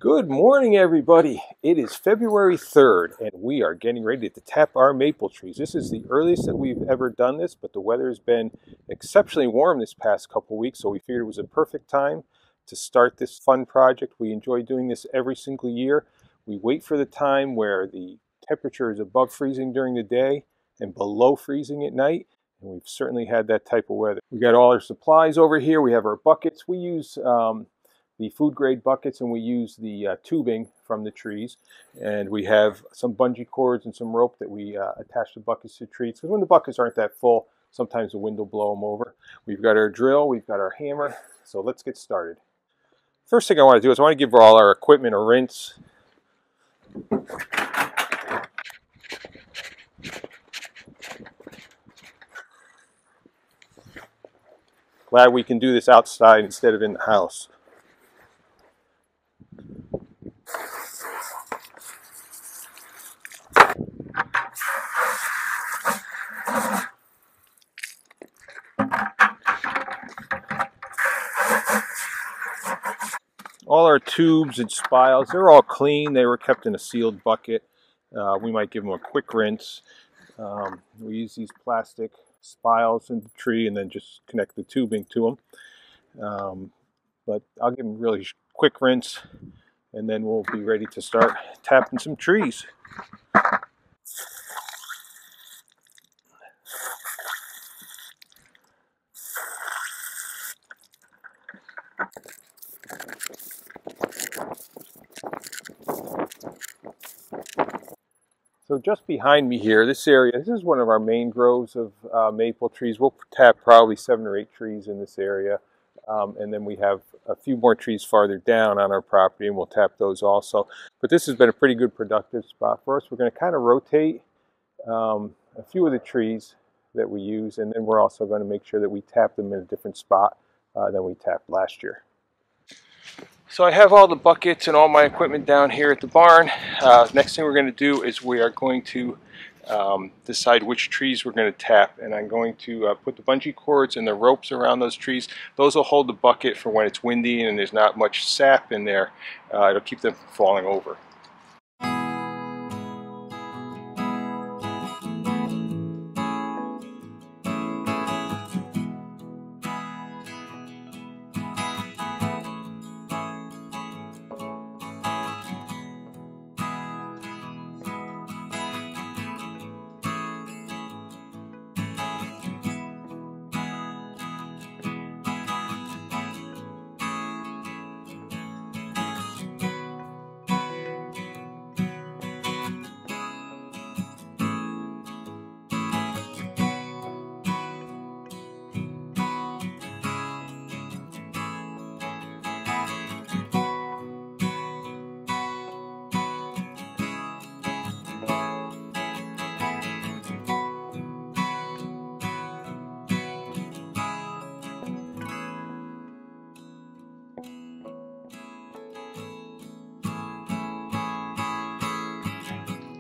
Good morning, everybody. It is February 3rd, and we are getting ready to tap our maple trees. This is the earliest that we've ever done this, but the weather has been exceptionally warm this past couple weeks, so we figured it was a perfect time to start this fun project. We enjoy doing this every single year. We wait for the time where the temperature is above freezing during the day and below freezing at night, and we've certainly had that type of weather. We got all our supplies over here. We have our buckets. We use the food grade buckets, and we use the tubing from the trees, and we have some bungee cords and some rope that we attach the buckets to trees, because when the buckets aren't that full, sometimes the wind will blow them over. We've got our drill, we've got our hammer, so let's get started. First thing I want to do is I want to give all our equipment a rinse. Glad we can do this outside instead of in the house. All our tubes and spiles, they're all clean. They were kept in a sealed bucket. We might give them a quick rinse. We use these plastic spiles in the tree and then just connect the tubing to them. But I'll give them a really quick rinse, and then we'll be ready to start tapping some trees. So just behind me here, this area, this is one of our main groves of maple trees. We'll tap probably 7 or 8 trees in this area. And then we have a few more trees farther down on our property, and we'll tap those also. But this has been a pretty good productive spot for us. We're going to kind of rotate a few of the trees that we use, and then we're also going to make sure that we tap them in a different spot than we tapped last year. So I have all the buckets and all my equipment down here at the barn. Next thing we're going to do is we are going to decide which trees we're going to tap, and I'm going to put the bungee cords and the ropes around those trees. Those will hold the bucket for when it's windy and there's not much sap in there. It'll keep them from falling over.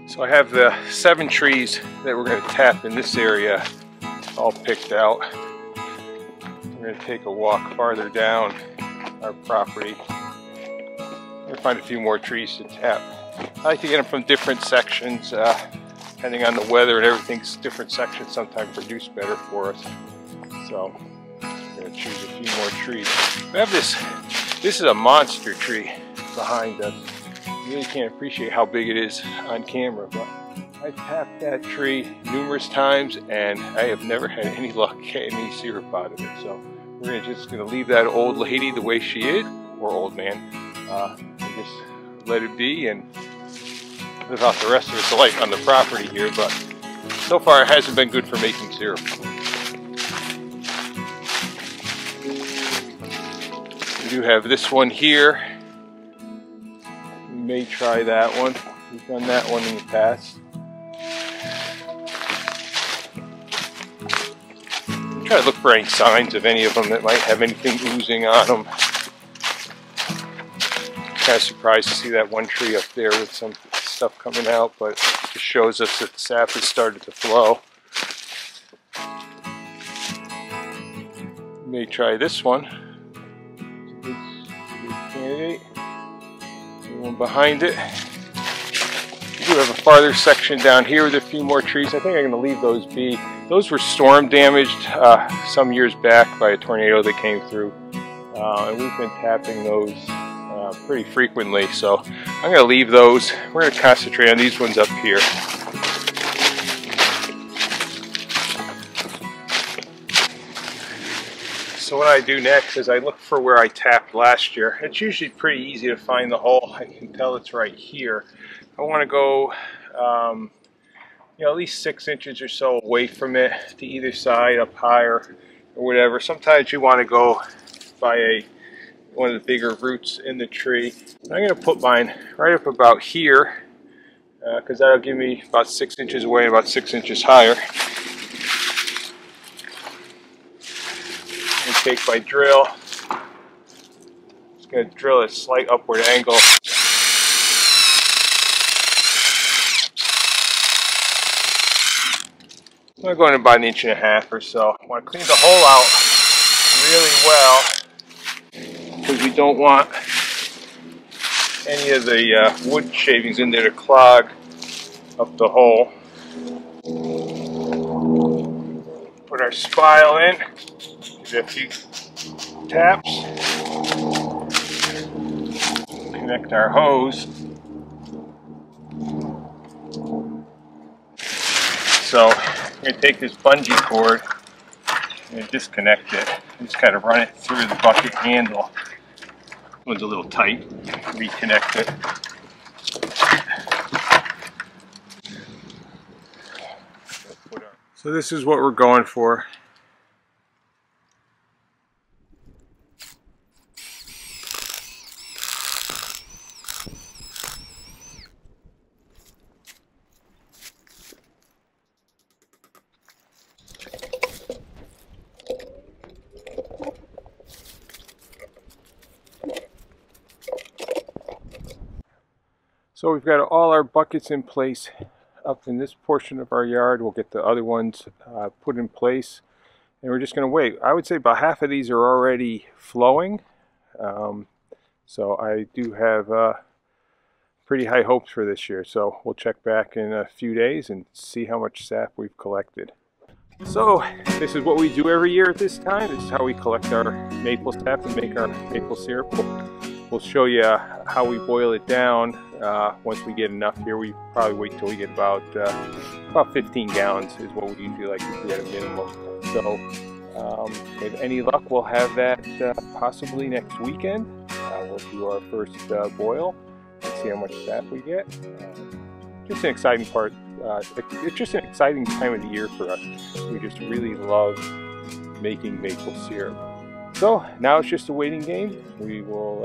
So I have the 7 trees that we're going to tap in this area all picked out. We're going to take a walk farther down our property. We're going to find a few more trees to tap. I like to get them from different sections, depending on the weather and everything's different sections sometimes produce better for us. So I'm going to choose a few more trees. We have this is a monster tree behind us. You really can't appreciate how big it is on camera, but I've tapped that tree numerous times and I have never had any luck getting any syrup out of it. So we're just going to leave that old lady the way she is, or old man, and just let it be and live out the rest of its life on the property here. But so far it hasn't been good for making syrup. We do have this one here. May try that one. We've done that one in the past. Try to look for any signs of any of them that might have anything oozing on them. Kind of surprised to see that one tree up there with some stuff coming out, but it just shows us that the sap has started to flow. May try this one. It's a good candidate. And behind it, we do have a farther section down here with a few more trees. I think I'm going to leave those be. Those were storm damaged some years back by a tornado that came through. And we've been tapping those pretty frequently. So I'm going to leave those. We're going to concentrate on these ones up here. So what I do next is I look for where I tapped last year. It's usually pretty easy to find the hole. I can tell it's right here. I want to go you know, at least 6 inches or so away from it to either side, up higher or whatever. Sometimes you want to go by one of the bigger roots in the tree. I'm going to put mine right up about here because that'll give me about 6 inches away and about 6 inches higher. And take my drill. Just going to drill a slight upward angle. I'm going about 1.5 inches or so. I want to clean the hole out really well because we don't want any of the wood shavings in there to clog up the hole. Put our spile in, give it a few taps, connect our hose. So I'm going to take this bungee cord and disconnect it. Just kind of run it through the bucket handle. This one's a little tight. Reconnect it. So this is what we're going for. So we've got all our buckets in place up in this portion of our yard. We'll get the other ones put in place and we're just going to wait. I would say about half of these are already flowing. So I do have pretty high hopes for this year. So we'll check back in a few days and see how much sap we've collected. So this is what we do every year at this time. This is how we collect our maple sap and make our maple syrup. We'll show you how we boil it down once we get enough here. We probably wait till we get about 15 gallons is what we usually like to do at a minimum. So with any luck, we'll have that possibly next weekend. We'll do our first boil and see how much sap we get. Just an exciting part. It's just an exciting time of the year for us. We just really love making maple syrup. So now it's just a waiting game. We will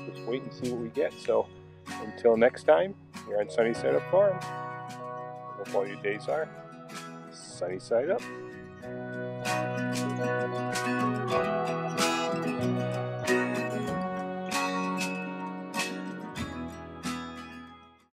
just wait and see what we get. So until next time, here on Sunny Side Up Farm, I hope all your days are sunny side up.